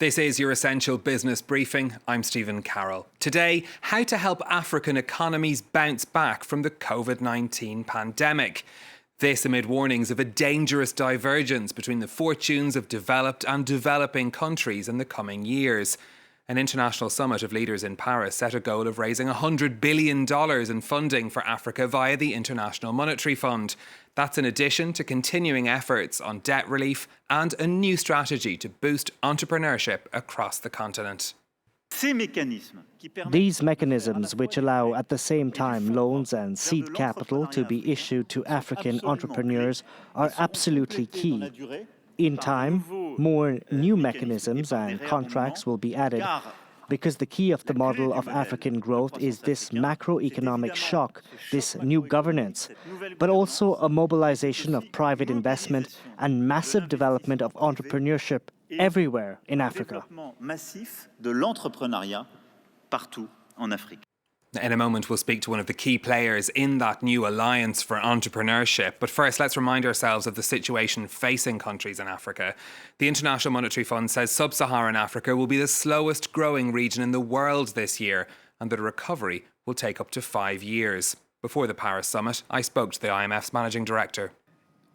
This is your Essential Business Briefing. I'm Stephen Carroll. Today, how to help African economies bounce back from the COVID-19 pandemic. This amid warnings of a dangerous divergence between the fortunes of developed and developing countries in the coming years. An international summit of leaders in Paris set a goal of raising $100 billion in funding for Africa via the International Monetary Fund. That's in addition to continuing efforts on debt relief and a new strategy to boost entrepreneurship across the continent. These mechanisms, which allow at the same time loans and seed capital to be issued to African entrepreneurs, are absolutely key. In time, more new mechanisms and contracts will be added, because the key of the model of African growth is this macroeconomic shock, this new governance, but also a mobilization of private investment and massive development of entrepreneurship everywhere in Africa. In a moment, we'll speak to one of the key players in that new alliance for entrepreneurship. But first, let's remind ourselves of the situation facing countries in Africa. The International Monetary Fund says sub-Saharan Africa will be the slowest growing region in the world this year, and that a recovery will take up to 5 years. Before the Paris summit, I spoke to the IMF's managing director.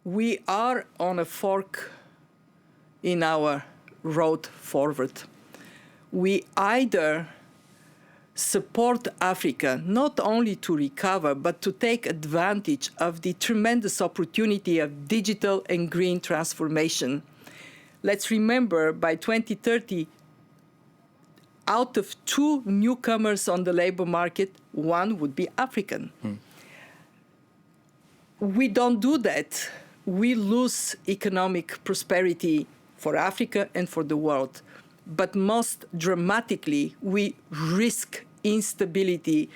We are on a fork in our road forward. We either support Africa not only to recover, but to take advantage of the tremendous opportunity of digital and green transformation. Let's remember, by 2030, out of 2 newcomers on the labor market, 1 would be African. We don't do that. We lose economic prosperity for Africa and for the world. But most dramatically, we risk instability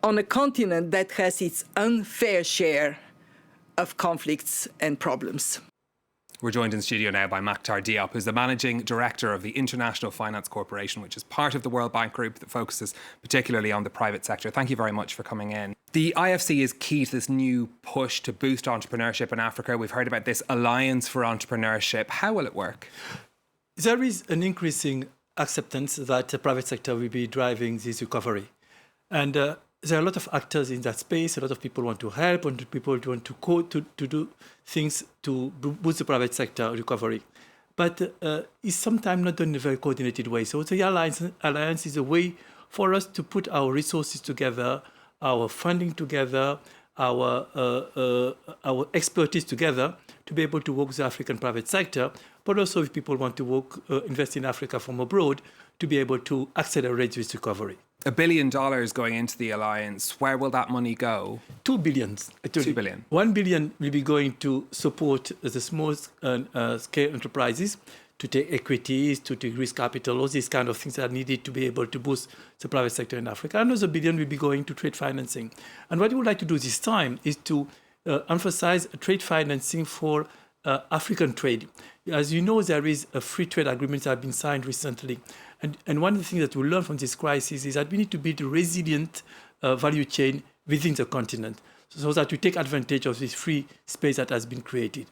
on a continent that has its unfair share of conflicts and problems. We're joined in studio now by Makhtar Diop, who's the managing director of the International Finance Corporation, which is part of the World Bank Group that focuses particularly on the private sector. Thank you very much for coming in. The IFC is key to this new push to boost entrepreneurship in Africa. We've heard about this alliance for entrepreneurship. How will it work? There is an increasing acceptance that the private sector will be driving this recovery. And there are a lot of actors in that space. A lot of people want to help, and people want to do things to boost the private sector recovery. But it's sometimes not done in a very coordinated way. So the alliance is a way for us to put our resources together, our funding together, our expertise together, to be able to work with the African private sector, but also if people want to invest in Africa from abroad, to be able to accelerate this recovery. $1 billion going into the alliance. Where will that money go? $2 billion. $2 billion. $1 billion will be going to support the small scale enterprises, to take equities, to take risk capital, all these kind of things that are needed to be able to boost the private sector in Africa. Another $1 billion will be going to trade financing. And what we would like to do this time is to emphasize trade financing for African trade. As you know, there is a free trade agreement that has been signed recently. And one of the things that we learn from this crisis is that we need to build a resilient value chain within the continent, so that we take advantage of this free space that has been created.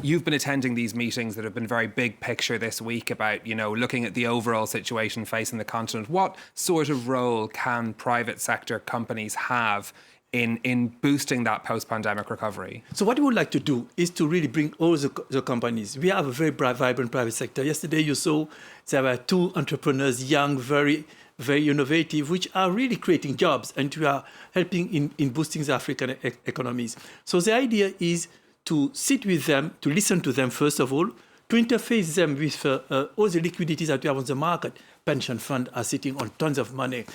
You've been attending these meetings that have been very big picture this week about, looking at the overall situation facing the continent. What sort of role can private sector companies have in boosting that post-pandemic recovery? So what we would like to do is to really bring all the companies. We have a very vibrant private sector. Yesterday you saw there were 2 entrepreneurs, young, very, very innovative, which are really creating jobs, and we are helping in boosting the African economies. So the idea is to sit with them, to listen to them first of all, to interface them with all the liquidities that we have on the market. Pension funds are sitting on tons of money,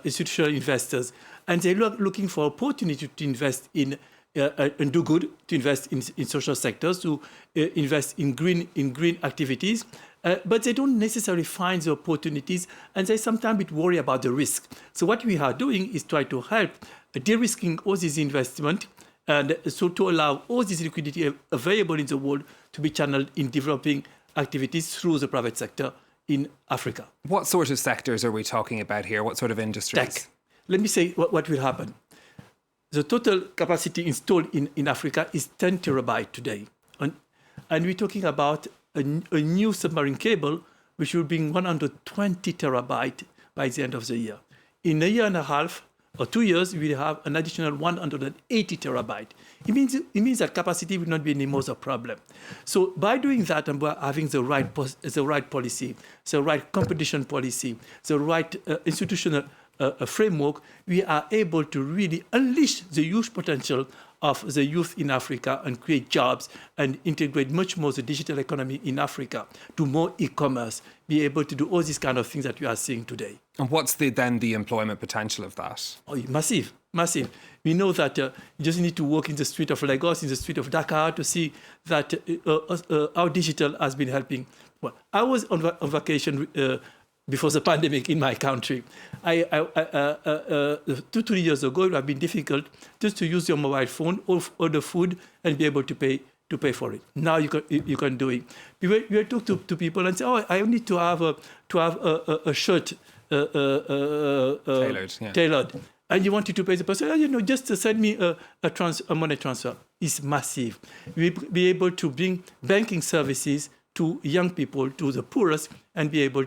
institutional investors, and they're looking for opportunity to invest in and do good, to invest in social sectors, to invest in green activities. But they don't necessarily find the opportunities, and they sometimes a bit worry about the risk. So what we are doing is try to help de-risking all this investment, and so to allow all this liquidity available in the world to be channeled in developing activities through the private sector in Africa. What sort of sectors are we talking about here? What sort of industries? Tech. Let me say what will happen. The total capacity installed in Africa is 10 terabytes today. And we're talking about a new submarine cable, which will bring 120 terabyte by the end of the year. In a year and a half or 2 years, we will have an additional 180 terabyte. It means that capacity will not be anymore a problem. So by doing that and by having the right policy, the right competition policy, the right institutional framework, we are able to really unleash the huge potential of the youth in Africa and create jobs and integrate much more the digital economy in Africa, do more e-commerce, be able to do all these kind of things that we are seeing today. And what's then the employment potential of that? Oh, massive. We know that you just need to walk in the street of Lagos, in the street of Dakar to see that how digital has been helping. Well, I was on vacation before the pandemic in my country. 2-3 years ago, it would have been difficult just to use your mobile phone, order food, and be able to pay for it. Now you can do it. We talk to people and say, "Oh, I need to have a shirt tailored." And you wanted to pay the person, just to send me a money transfer. It's massive. We'll be able to bring banking services to young people, to the poorest, and be able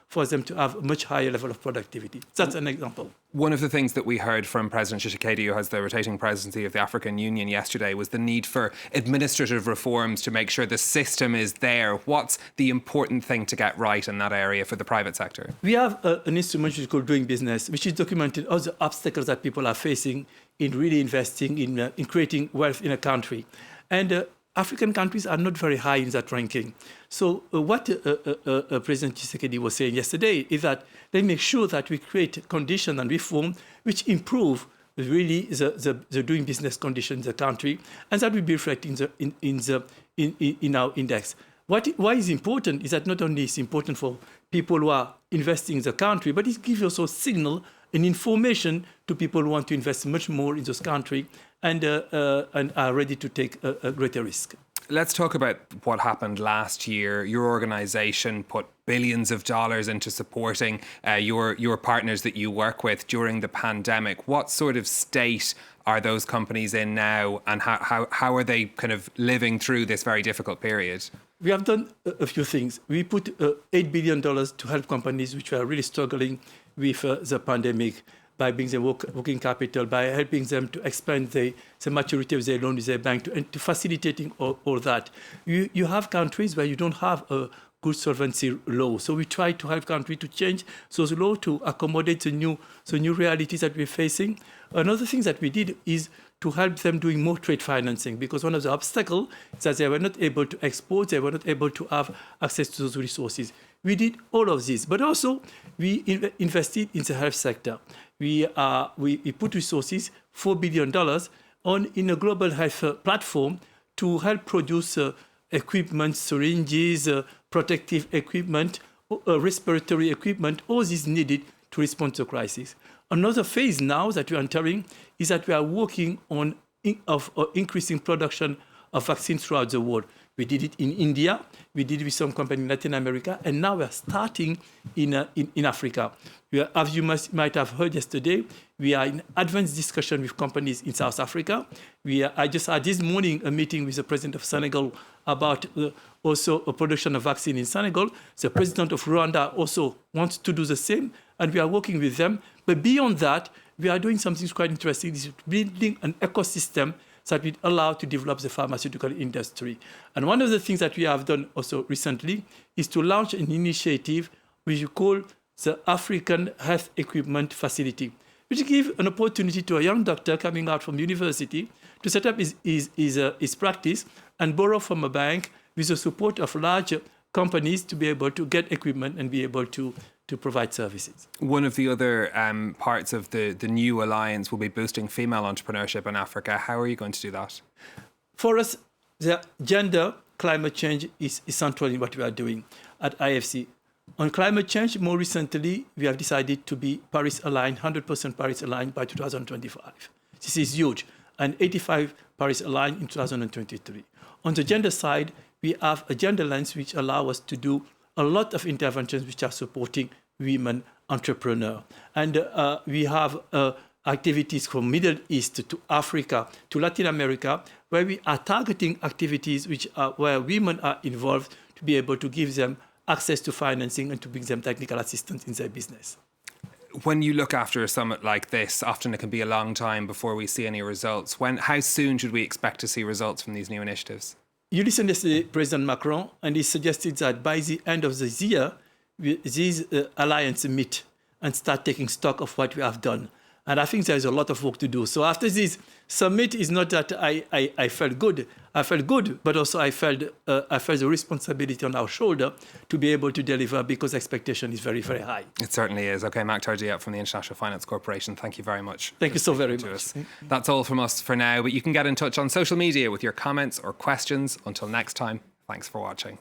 for them to have a much higher level of productivity. That's an example. One of the things that we heard from President Tshisekedi, who has the rotating presidency of the African Union yesterday, was the need for administrative reforms to make sure the system is there. What's the important thing to get right in that area for the private sector? We have an instrument which is called Doing Business, which is documenting all the obstacles that people are facing in really investing, in creating wealth in a country. And African countries are not very high in that ranking. So what President Tshisekedi was saying yesterday is that they make sure that we create conditions and reform which improve really the doing business conditions in the country, and that will be reflected in our index. Why is important is that not only is important for people who are investing in the country, but it gives also signal and information to people who want to invest much more in this country and are ready to take a greater risk. Let's talk about what happened last year. Your organisation put billions of dollars into supporting your partners that you work with during the pandemic. What sort of state are those companies in now, and how are they kind of living through this very difficult period? We have done a few things. We put $8 billion to help companies which were really struggling with the pandemic, by bringing the working capital, by helping them to expand the maturity of their loan with their bank, and to facilitating all that. You have countries where you don't have a good solvency law. So we try to help countries to change those laws to accommodate the new realities that we're facing. Another thing that we did is to help them doing more trade financing, because one of the obstacles is that they were not able to export, they were not able to have access to those resources. We did all of this, but also we invested in the health sector. We put resources, $4 billion, in a global health platform to help produce equipment, syringes, protective equipment, respiratory equipment, all this needed to respond to the crisis. Another phase now that we are entering is that we are working on increasing production of vaccines throughout the world. We did it in India, we did it with some company in Latin America, and now we are starting in Africa. As you might have heard yesterday, we are in advanced discussion with companies in South Africa. I just had this morning a meeting with the president of Senegal about also a production of vaccine in Senegal. The president of Rwanda also wants to do the same, and we are working with them. But beyond that, we are doing something quite interesting. This is building an ecosystem that will allow to develop the pharmaceutical industry. And one of the things that we have done also recently is to launch an initiative which we call the African Health Equipment Facility, which gives an opportunity to a young doctor coming out from university to set up his practice and borrow from a bank with the support of large companies to be able to get equipment and be able to provide services. One of the other parts of the new alliance will be boosting female entrepreneurship in Africa. How are you going to do that? For us, the gender climate change is central in what we are doing at IFC. On climate change, more recently, we have decided to be Paris-aligned, 100% Paris-aligned by 2025. This is huge, and 85% Paris-aligned in 2023. On the gender side, we have a gender lens which allows us to do a lot of interventions which are supporting women entrepreneurs. And we have activities from Middle East to Africa to Latin America, where we are targeting activities where women are involved to to be able to give them access to financing and to bring them technical assistance in their business. When you look after a summit like this, often it can be a long time before we see any results. How soon should we expect to see results from these new initiatives? You listened to President Macron, and he suggested that by the end of this year, these alliances meet and start taking stock of what we have done. And I think there's a lot of work to do. So after this summit, it's not that I felt good. I felt good, but also I felt the responsibility on our shoulder to be able to deliver because expectation is very, very high. It certainly is. Okay, Makhtar Diop from the International Finance Corporation, thank you very much. Thank you so very much. That's all from us for now, but you can get in touch on social media with your comments or questions. Until next time, thanks for watching.